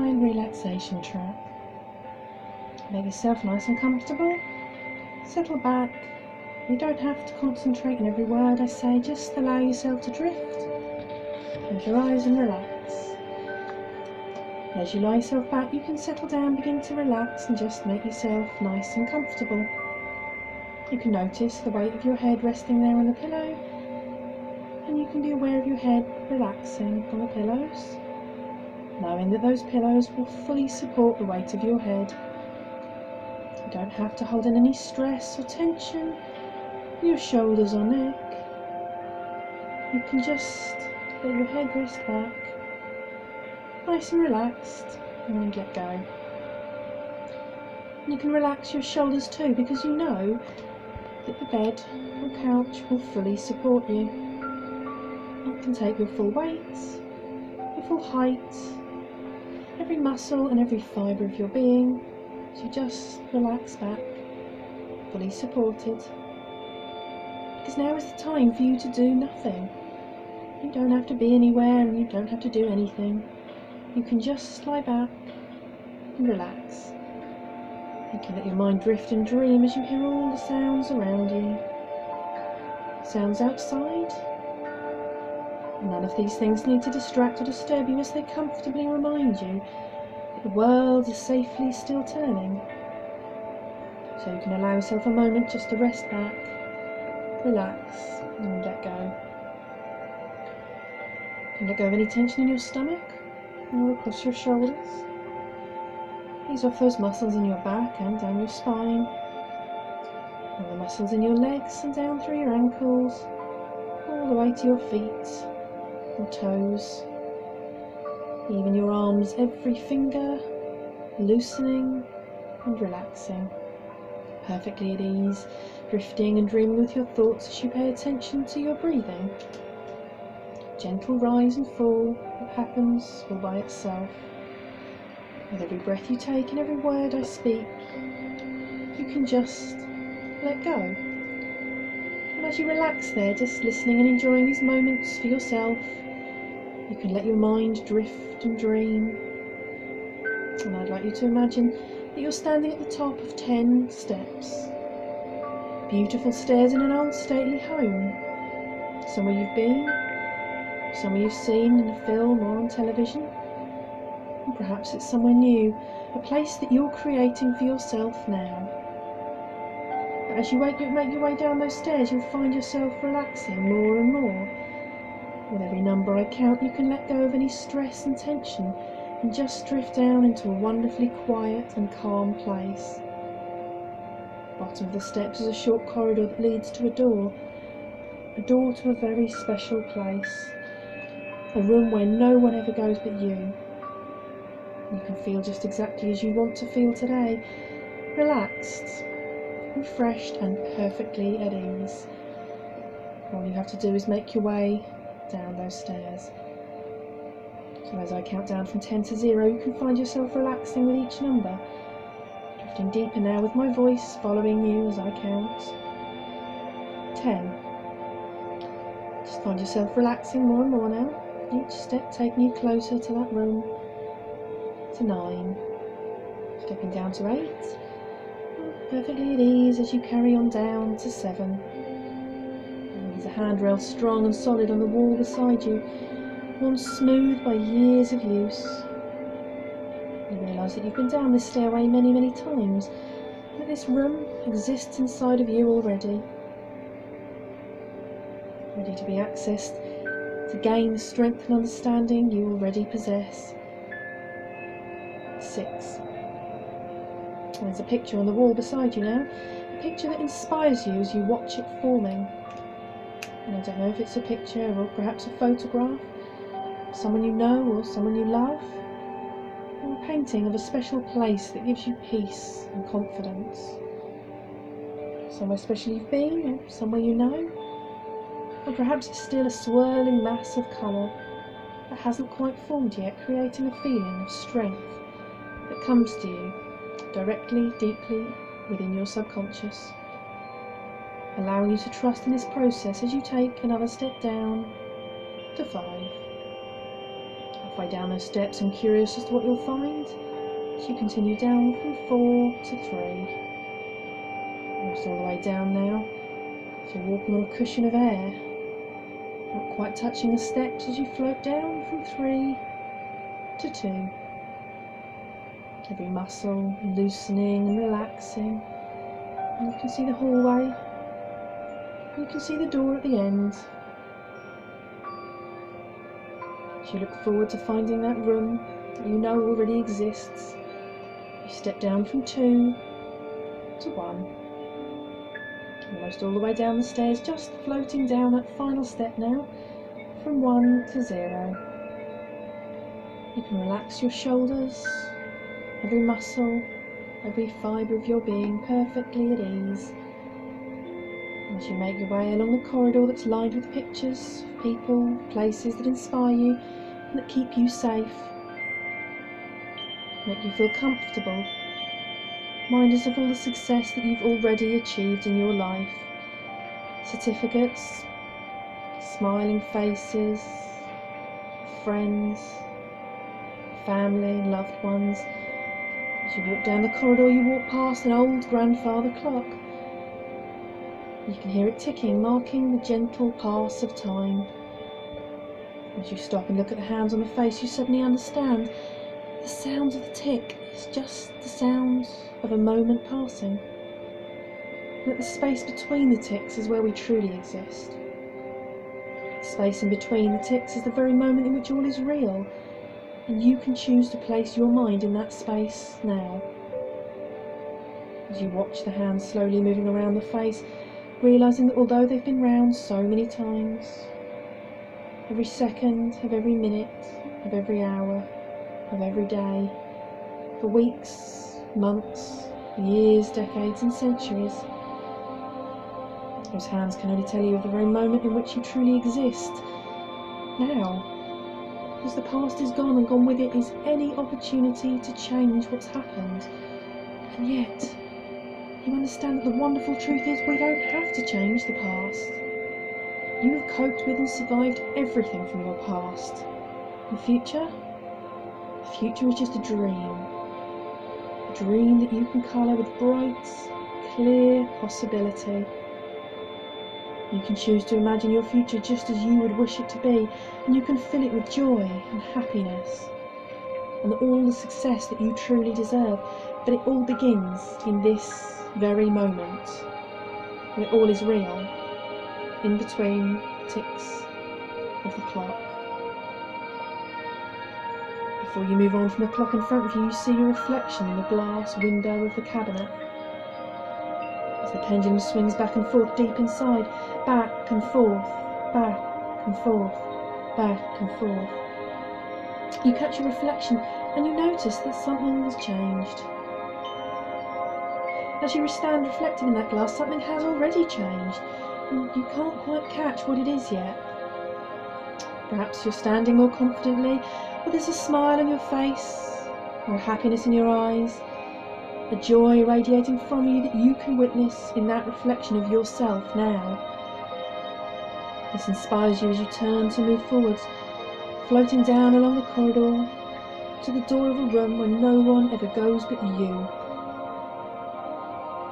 giant relaxation trap. Make yourself nice and comfortable. Settle back. You don't have to concentrate on every word I say, just allow yourself to drift. Close your eyes and relax. As you lie yourself back, you can settle down, begin to relax and just make yourself nice and comfortable. You can notice the weight of your head resting there on the pillow, and you can be aware of your head relaxing on the pillows, knowing that those pillows will fully support the weight of your head. You don't have to hold in any stress or tension in your shoulders or neck. You can just let your head rest back, nice and relaxed, and then let go. And you can relax your shoulders too, because you know that the bed or couch will fully support you. It can take your full weight, your full height, every muscle and every fibre of your being, as you just relax back, fully supported. Because now is the time for you to do nothing. You don't have to be anywhere and you don't have to do anything. You can just lie back and relax. You can let your mind drift and dream as you hear all the sounds around you. Sounds outside. None of these things need to distract or disturb you, as they comfortably remind you that the world is safely still turning. So you can allow yourself a moment just to rest back, relax and let go. You can let go of any tension in your stomach or across your shoulders. Ease off those muscles in your back and down your spine, and the muscles in your legs and down through your ankles, all the way to your feet, your toes, even your arms, every finger, loosening and relaxing, perfectly at ease, drifting and dreaming with your thoughts as you pay attention to your breathing. Gentle rise and fall that happens all by itself. With every breath you take and every word I speak, you can just let go. And as you relax there, just listening and enjoying these moments for yourself, you can let your mind drift and dream. And I'd like you to imagine that you're standing at the top of 10 steps. Beautiful stairs in an old stately home. Somewhere you've been, somewhere you've seen in a film or on television. And perhaps it's somewhere new, a place that you're creating for yourself now. But as you make your way down those stairs, you'll find yourself relaxing more and more. With every number I count, you can let go of any stress and tension and just drift down into a wonderfully quiet and calm place. Bottom of the steps is a short corridor that leads to a door to a very special place, a room where no one ever goes but you. You can feel just exactly as you want to feel today, relaxed, refreshed and perfectly at ease. All you have to do is make your way down those stairs. So as I count down from 10 to 0, you can find yourself relaxing with each number, drifting deeper now with my voice following you as I count. 10. Just find yourself relaxing more and more now, each step taking you closer to that room. To 9, stepping down to 8, perfectly at ease as you carry on down to 7. And there's a handrail strong and solid on the wall beside you, one smooth by years of use. You realise that you've been down this stairway many, many times, and that this room exists inside of you already, ready to be accessed to gain the strength and understanding you already possess. 6. There's a picture on the wall beside you now, a picture that inspires you as you watch it forming. And I don't know if it's a picture or perhaps a photograph, someone you know or someone you love, or a painting of a special place that gives you peace and confidence. Somewhere special you've been, or somewhere you know, or perhaps it's still a swirling mass of colour that hasn't quite formed yet, creating a feeling of strength that comes to you directly, deeply within your subconscious, allowing you to trust in this process as you take another step down to 5. halfway down those steps and curious as to what you'll find, as you continue down from 4 to 3. Almost all the way down now, as you're walking on a cushion of air, not quite touching the steps as you float down from 3 to 2. Every muscle loosening and relaxing, and you can see the hallway, you can see the door at the end. As you look forward to finding that room that you know already exists, you step down from 2 to 1. Almost all the way down the stairs, just floating down that final step now, from 1 to 0. You can relax your shoulders, every muscle, every fibre of your being perfectly at ease. As you make your way along the corridor that's lined with pictures of people, places that inspire you and that keep you safe, make you feel comfortable, remind us of all the success that you've already achieved in your life. Certificates, smiling faces, friends, family, loved ones. As you walk down the corridor, you walk past an old grandfather clock. You can hear it ticking, marking the gentle pass of time. As you stop and look at the hands on the face, you suddenly understand the sound of the tick is just the sound of a moment passing. And that the space between the ticks is where we truly exist. The space in between the ticks is the very moment in which all is real, and you can choose to place your mind in that space now. As you watch the hands slowly moving around the face, realising that although they've been round so many times, every second of every minute, of every hour, of every day, for weeks, months, years, decades and centuries, those hands can only tell you of the very moment in which you truly exist, now. Because the past is gone, and gone with it is any opportunity to change what's happened. And yet, you understand that the wonderful truth is we don't have to change the past. You have coped with and survived everything from your past. The future? The future is just a dream. A dream that you can colour with bright, clear possibility. You can choose to imagine your future just as you would wish it to be, and you can fill it with joy and happiness and all the success that you truly deserve. But it all begins in this very moment, when it all is real, in between the ticks of the clock. Before you move on from the clock in front of you, you see your reflection in the glass window of the cabinet. As the pendulum swings back and forth deep inside, back and forth, back and forth, back and forth. You catch your reflection and you notice that something has changed. As you stand reflecting in that glass, something has already changed, and you can't quite catch what it is yet. Perhaps you're standing more confidently, or there's a smile on your face, or a happiness in your eyes, a joy radiating from you that you can witness in that reflection of yourself now. This inspires you as you turn to move forwards, floating down along the corridor to the door of a room where no one ever goes but you.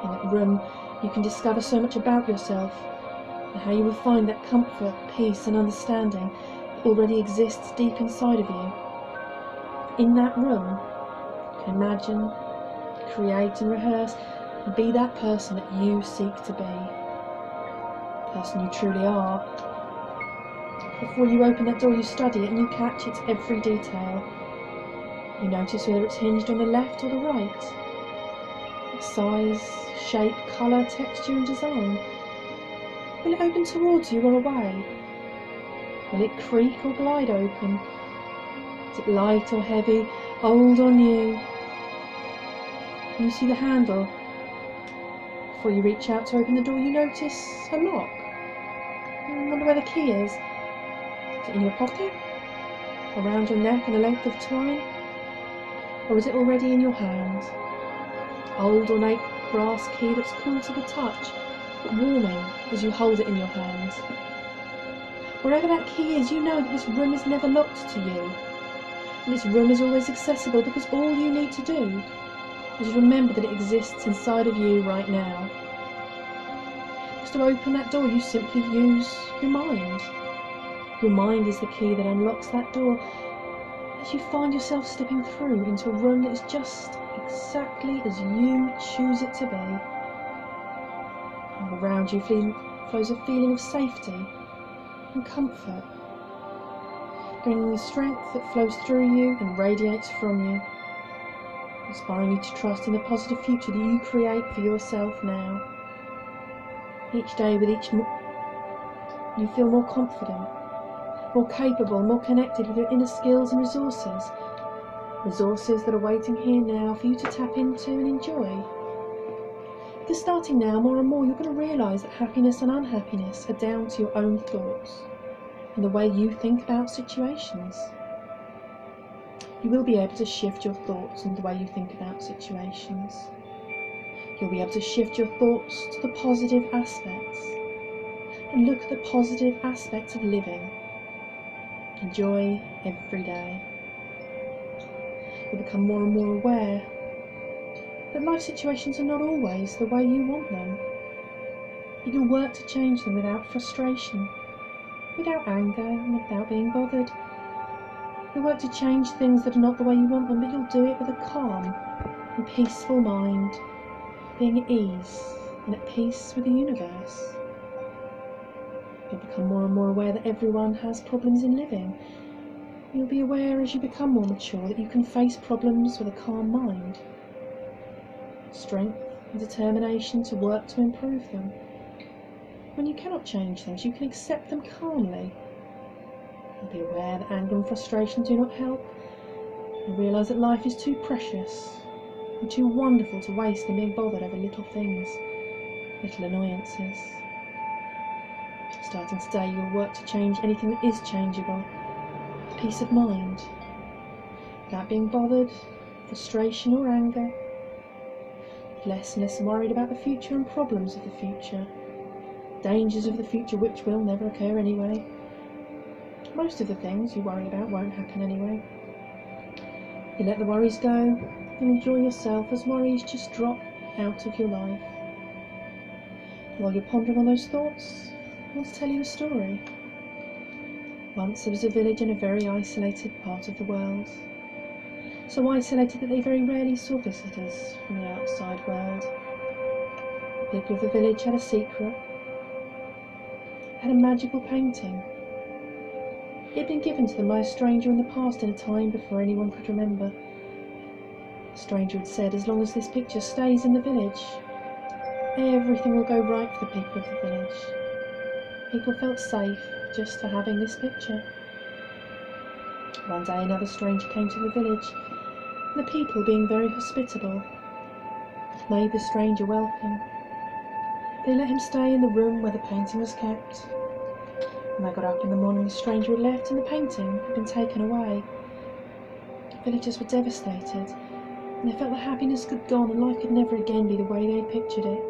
In that room, you can discover so much about yourself and how you will find that comfort, peace and understanding that already exists deep inside of you. In that room, you can imagine, create and rehearse and be that person that you seek to be, the person you truly are. Before you open that door, you study it and you catch its every detail. You notice whether it's hinged on the left or the right, its size, shape, colour, texture and design. Will it open towards you or away? Will it creak or glide open? Is it light or heavy, old or new? And you see the handle. Before you reach out to open the door, you notice a lock. I wonder where the key is. Is it in your pocket? Around your neck and a length of twine? Or is it already in your hand? Old ornate brass key that's cool to the touch, but warming as you hold it in your hand. Wherever that key is, you know that this room is never locked to you. This room is always accessible because all you need to do is remember that it exists inside of you right now. Because to open that door, you simply use your mind. Your mind is the key that unlocks that door as you find yourself stepping through into a room that is just exactly as you choose it to be. All around you flows a feeling of safety and comfort, bringing the strength that flows through you and radiates from you, inspiring you to trust in the positive future that you create for yourself now. Each day with you feel more confident, more capable, more connected with your inner skills and resources that are waiting here now for you to tap into and enjoy. Because starting now, more and more, you're going to realise that happiness and unhappiness are down to your own thoughts and the way you think about situations. You will be able to shift your thoughts and the way you think about situations. You'll be able to shift your thoughts to the positive aspects and look at the positive aspects of living. Enjoy every day. You'll become more and more aware that life situations are not always the way you want them. But you'll work to change them without frustration, without anger, and without being bothered. You'll work to change things that are not the way you want them, but you'll do it with a calm and peaceful mind, being at ease and at peace with the universe. You'll become more and more aware that everyone has problems in living. You'll be aware as you become more mature that you can face problems with a calm mind, strength and determination to work to improve them. When you cannot change things, you can accept them calmly. You'll be aware that anger and frustration do not help. You'll realise that life is too precious and too wonderful to waste in being bothered over little things, little annoyances. Starting today, you'll work to change anything that is changeable. Peace of mind, without being bothered, frustration or anger. Less and less worried about the future and problems of the future, dangers of the future which will never occur anyway. Most of the things you worry about won't happen anyway. You let the worries go and enjoy yourself as worries just drop out of your life. While you're pondering on those thoughts, I want to tell you a story. Once there was a village in a very isolated part of the world. So isolated that they very rarely saw visitors from the outside world. The people of the village had a secret. They had a magical painting. It had been given to them by a stranger in the past, in a time before anyone could remember. The stranger had said, as long as this picture stays in the village, everything will go right for the people of the village. People felt safe just for having this picture. One day another stranger came to the village, and the people, being very hospitable, made the stranger welcome. They let him stay in the room where the painting was kept. When they got up in the morning, the stranger had left and the painting had been taken away. The villagers were devastated, and they felt the happiness had gone and life could never again be the way they had pictured it.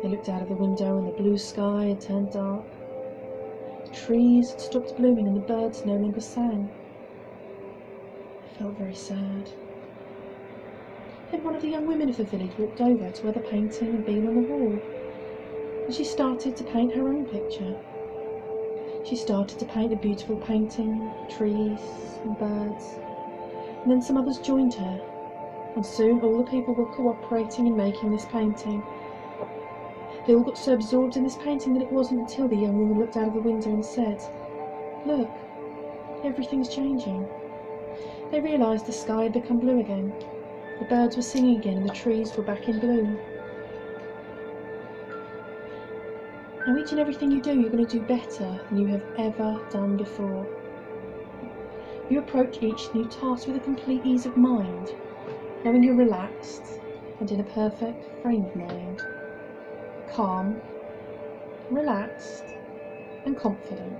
They looked out of the window and the blue sky had turned dark. The trees had stopped blooming and the birds no longer sang. They felt very sad. Then one of the young women of the village walked over to where the painting had been on the wall, and she started to paint her own picture. She started to paint a beautiful painting, trees and birds, and then some others joined her, and soon all the people were cooperating in making this painting. They all got so absorbed in this painting that it wasn't until the young woman looked out of the window and said, "Look, everything's changing." They realised the sky had become blue again, the birds were singing again and the trees were back in bloom. Now each and everything you do, you're going to do better than you have ever done before. You approach each new task with a complete ease of mind, knowing you're relaxed and in a perfect frame of mind. Calm, relaxed and confident.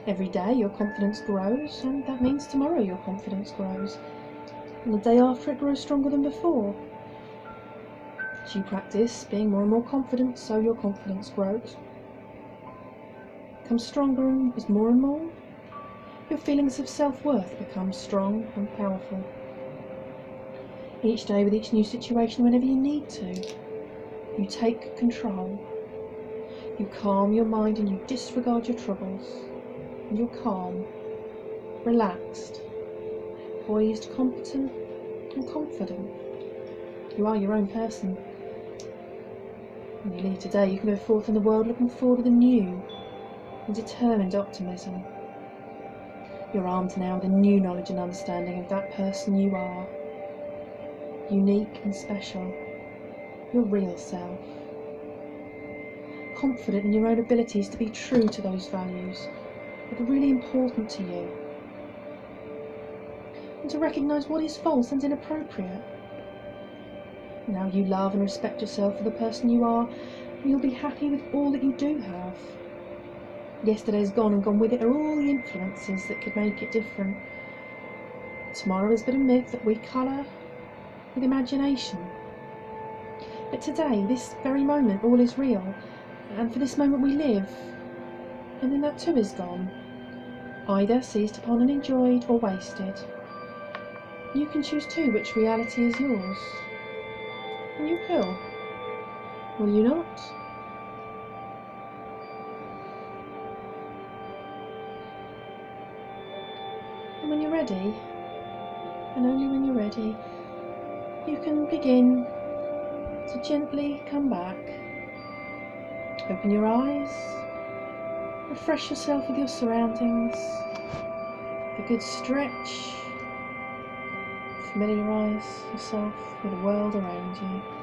Every day your confidence grows, and that means tomorrow your confidence grows, and the day after it grows stronger than before. As you practice being more and more confident, so your confidence grows. Becomes stronger and is more and more. Your feelings of self-worth become strong and powerful. Each day with each new situation, whenever you need to, you take control. You calm your mind and you disregard your troubles. And you're calm, relaxed, poised, competent and confident. You are your own person. When you leave today, you can go forth in the world looking forward with a new and determined optimism. You're armed now with a new knowledge and understanding of that person you are. Unique and special. Your real self. Confident in your own abilities to be true to those values that are really important to you. And to recognise what is false and inappropriate. Now you love and respect yourself for the person you are, and you'll be happy with all that you do have. Yesterday's gone, and gone with it are all the influences that could make it different. Tomorrow is but a myth that we colour with imagination. But today, this very moment, all is real, and for this moment we live, and then that too is gone, either seized upon and enjoyed or wasted. You can choose too which reality is yours. And you will you not? And when you're ready, and only when you're ready, you can begin to gently come back. Open your eyes, refresh yourself with your surroundings, a good stretch, familiarise yourself with the world around you.